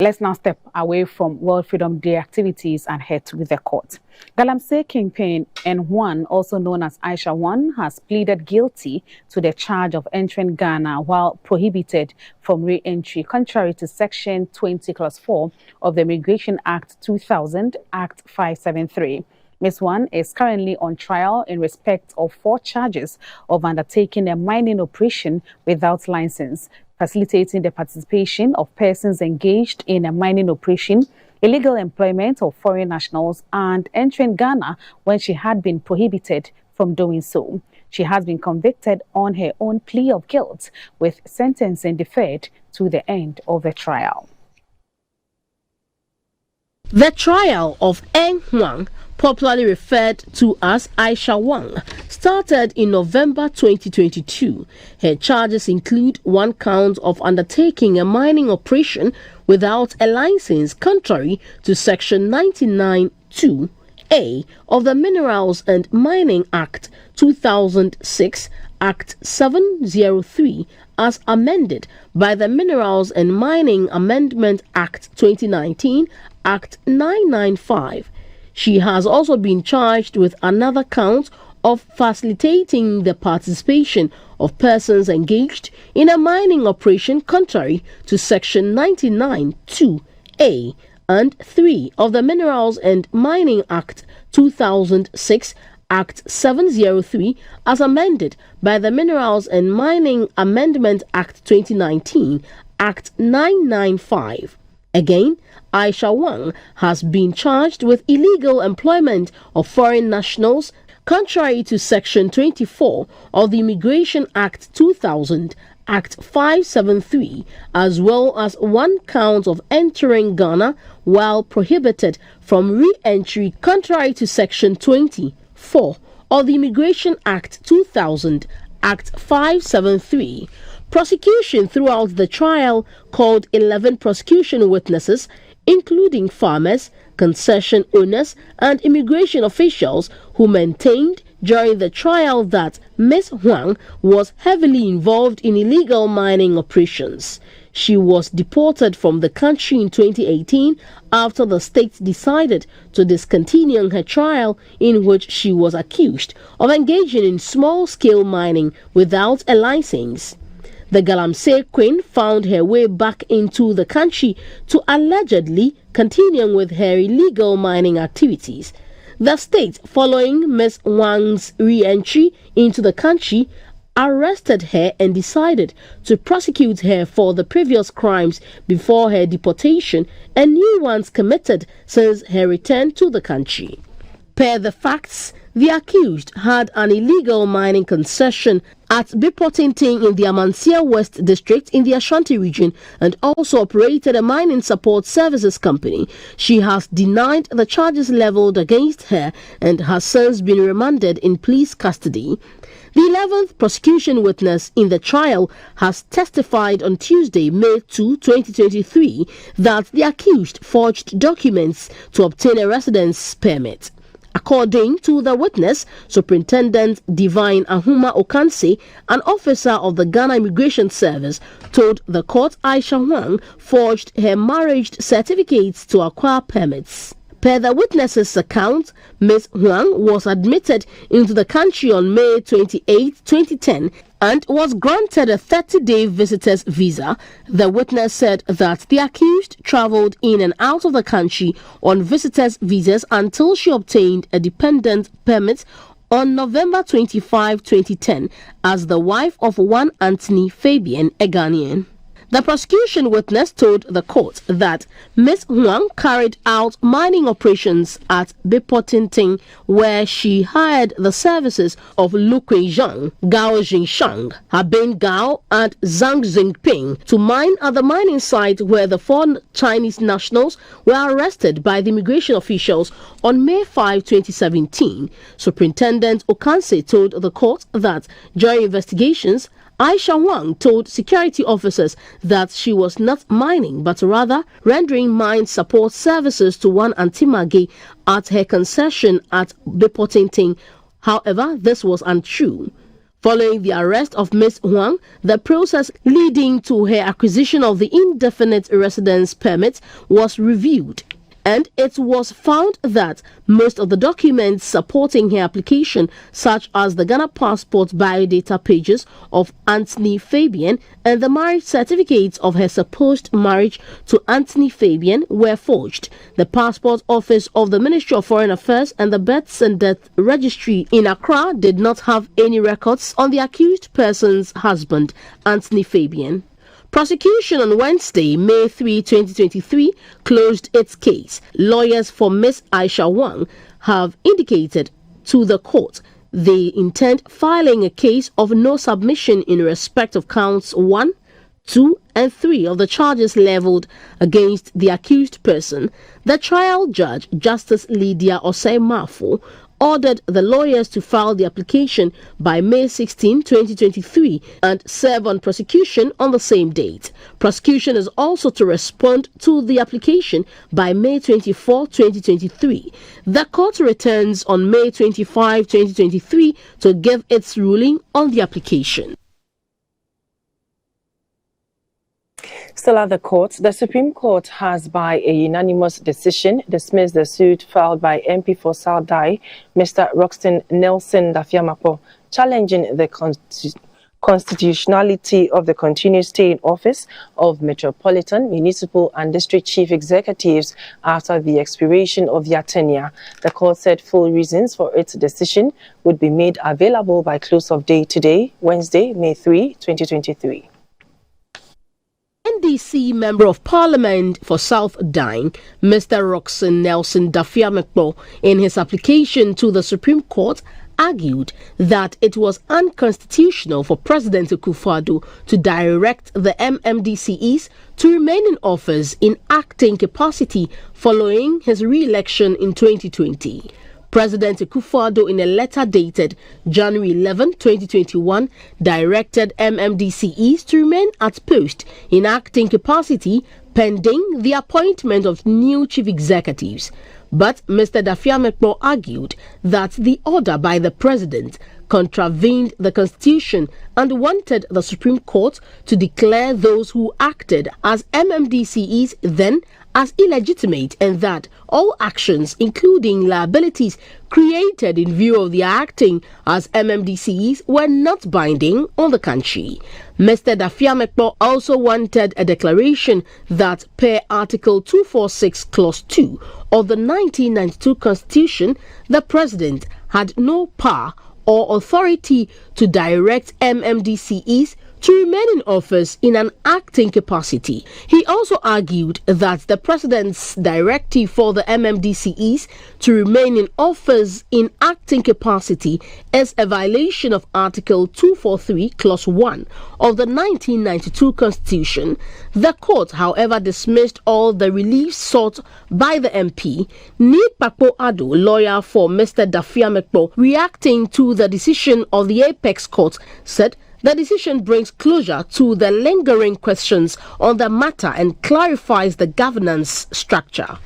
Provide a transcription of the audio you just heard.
Let's now step away from World Freedom Day activities and head to the court. Galamsey kingpin N1, also known as Aisha Huang, has pleaded guilty to the charge of entering Ghana while prohibited from re-entry, contrary to Section 20, Clause 4 of the Immigration Act 2000, Act 573. Ms. Huang is currently on trial in respect of 4 charges of undertaking a mining operation without license, facilitating the participation of persons engaged in a mining operation, illegal employment of foreign nationals, and entering Ghana when she had been prohibited from doing so. She has been convicted on her own plea of guilt, with sentencing deferred to the end of the trial. The trial of N. Huang, popularly referred to as Aisha Huang, started in November 2022. Her charges include 1 count of undertaking a mining operation without a license, contrary to Section 99(2)(a) of the Minerals and Mining Act 2006, Act 703, as amended by the Minerals and Mining Amendment Act 2019, Act 995. She has also been charged with another count of facilitating the participation of persons engaged in a mining operation contrary to Section 99(2)(a) and 3 of the Minerals and Mining Act 2006, Act 703, as amended by the Minerals and Mining Amendment Act 2019, Act 995. Again, Aisha Huang has been charged with illegal employment of foreign nationals, contrary to Section 24 of the Immigration Act 2000, Act 573, as well as 1 count of entering Ghana while prohibited from re-entry, contrary to Section 24 of the Immigration Act 2000, Act 573. Prosecution throughout the trial called 11 prosecution witnesses, including farmers, concession owners, and immigration officials, who maintained during the trial that Ms. Huang was heavily involved in illegal mining operations. She was deported from the country in 2018 after the state decided to discontinue her trial, in which she was accused of engaging in small-scale mining without a license. The Galamsey Queen found her way back into the country to allegedly continue with her illegal mining activities. The state, following Ms. Huang's re-entry into the country, arrested her and decided to prosecute her for the previous crimes before her deportation and new ones committed since her return to the country. Per the facts, the accused had an illegal mining concession at Bipotinting in the Amansia West District in the Ashanti region and also operated a mining support services company. She has denied the charges leveled against her and has since been remanded in police custody. The 11th prosecution witness in the trial has testified on Tuesday, May 2, 2023, that the accused forged documents to obtain a residence permit. According to the witness, Superintendent Divine Ahuma Okanse, an officer of the Ghana Immigration Service, told the court Aisha Huang forged her marriage certificates to acquire permits. Per the witness's account, Ms. Huang was admitted into the country on May 28, 2010 and was granted a 30-day visitor's visa. The witness said that the accused traveled in and out of the country on visitor's visas until she obtained a dependent permit on November 25, 2010 as the wife of one Anthony Fabian, a Ghanaian. The prosecution witness told the court that Ms. Huang carried out mining operations at Bipotinting, where she hired the services of Lu Kuizhang, Gao Jingshang, Habin Gao, and Zhang Zingping to mine at the mining site where the 4 Chinese nationals were arrested by the immigration officials on May 5, 2017. Superintendent Okanse told the court that during investigations, Aisha Huang told security officers that she was not mining but rather rendering mine support services to one Antimage at her concession at Bipotinting. However, this was untrue. Following the arrest of Ms. Huang, the process leading to her acquisition of the indefinite residence permit was reviewed, and it was found that most of the documents supporting her application, such as the Ghana passport biodata pages of Anthony Fabian and the marriage certificates of her supposed marriage to Anthony Fabian, were forged. The passport office of the Ministry of Foreign Affairs and the Births and Death Registry in Accra did not have any records on the accused person's husband, Anthony Fabian. Prosecution on Wednesday, May 3, 2023, closed its case. Lawyers for Ms. Aisha Huang have indicated to the court they intend filing a case of no submission in respect of counts 1, 2, and 3 of the charges leveled against the accused person. The trial judge, Justice Lydia Osei-Mafo, ordered the lawyers to file the application by May 16, 2023 and serve on prosecution on the same date. Prosecution is also to respond to the application by May 24, 2023. The court returns on May 25, 2023 to give its ruling on the application. Still at the court, the Supreme Court has, by a unanimous decision, dismissed the suit filed by MP for South Dai, Mr. Roxton Nelson Dafiamapo, challenging the constitutionality of the continued stay in office of metropolitan, municipal and district chief executives after the expiration of their tenure. The court said full reasons for its decision would be made available by close of day today, Wednesday, May 3, 2023. NDC Member of Parliament for South Dine, Mr. Roxton Nelson Dafiamapo, in his application to the Supreme Court, argued that it was unconstitutional for President Akufo-Addo to direct the MMDCEs to remain in office in acting capacity following his re-election in 2020. President Akufo-Addo, in a letter dated January 11, 2021, directed MMDCEs to remain at post in acting capacity pending the appointment of new chief executives. But Mr. Dafiamapo argued that the order by the president contravened the constitution and wanted the Supreme Court to declare those who acted as MMDCEs then as illegitimate, and that all actions, including liabilities created in view of their acting as MMDCEs, were not binding on the country. Mr. Dafiamapo also wanted a declaration that, per Article 246, Clause 2 of the 1992 Constitution, the President had no power or authority to direct MMDCEs to remain in office in an acting capacity. He also argued that the President's directive for the MMDCEs to remain in office in acting capacity is a violation of Article 243, Clause 1 of the 1992 Constitution. The court, however, dismissed all the relief sought by the MP. Nipapo Ado, lawyer for Mr. Dafiamapo, reacting to the decision of the Apex Court, said the decision brings closure to the lingering questions on the matter and clarifies the governance structure.